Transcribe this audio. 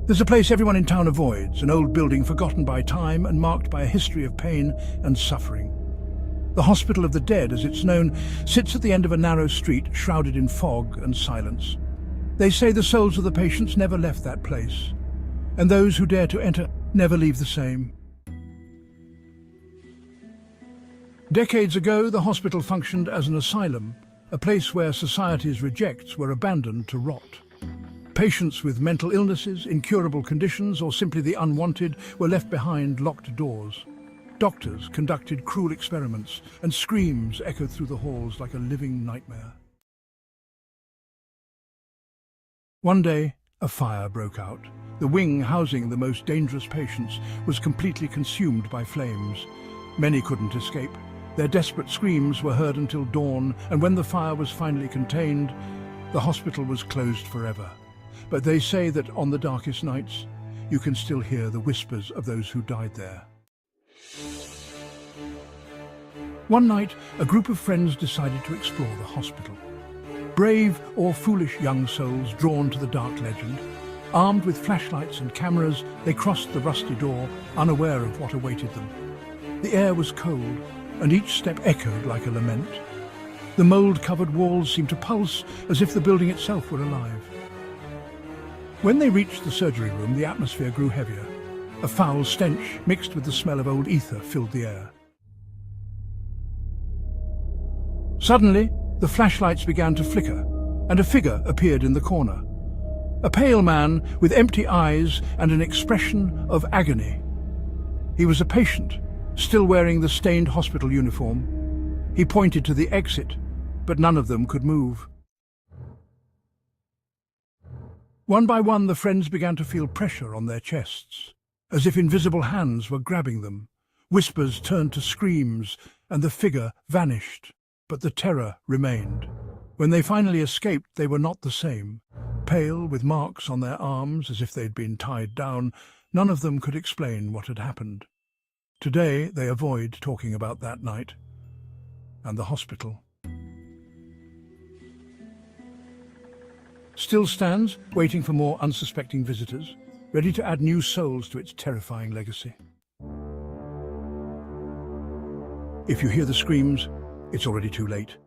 There's a place everyone in town avoids, an old building forgotten by time and marked by a history of pain and suffering. The Hospital of the Dead, as it's known, sits at the end of a narrow street shrouded in fog and silence. They say the souls of the patients never left that place, and those who dare to enter never leave the same. Decades ago, the hospital functioned as an asylum, a place where society's rejects were abandoned to rot. Patients with mental illnesses, incurable conditions, or simply the unwanted were left behind locked doors. Doctors conducted cruel experiments, and screams echoed through the halls like a living nightmare. One day, a fire broke out. The wing housing the most dangerous patients was completely consumed by flames. Many couldn't escape. Their desperate screams were heard until dawn, and when the fire was finally contained, the hospital was closed forever. But they say that on the darkest nights, you can still hear the whispers of those who died there. One night, a group of friends decided to explore the hospital. Brave or foolish young souls drawn to the dark legend, armed with flashlights and cameras, they crossed the rusty door, unaware of what awaited them. The air was cold, and each step echoed like a lament. The mold-covered walls seemed to pulse as if the building itself were alive. When they reached the surgery room, the atmosphere grew heavier. A foul stench, mixed with the smell of old ether, filled the air. Suddenly, the flashlights began to flicker, and a figure appeared in the corner. A pale man with empty eyes and an expression of agony. He was a patient, still wearing the stained hospital uniform. He pointed to the exit, but none of them could move. One by one, the friends began to feel pressure on their chests, as if invisible hands were grabbing them. Whispers turned to screams, and the figure vanished, but the terror remained. When they finally escaped, they were not the same. Pale, with marks on their arms as if they'd been tied down, none of them could explain what had happened. Today, they avoid talking about that night and the hospital. Still stands, waiting for more unsuspecting visitors, ready to add new souls to its terrifying legacy. If you hear the screams, it's already too late.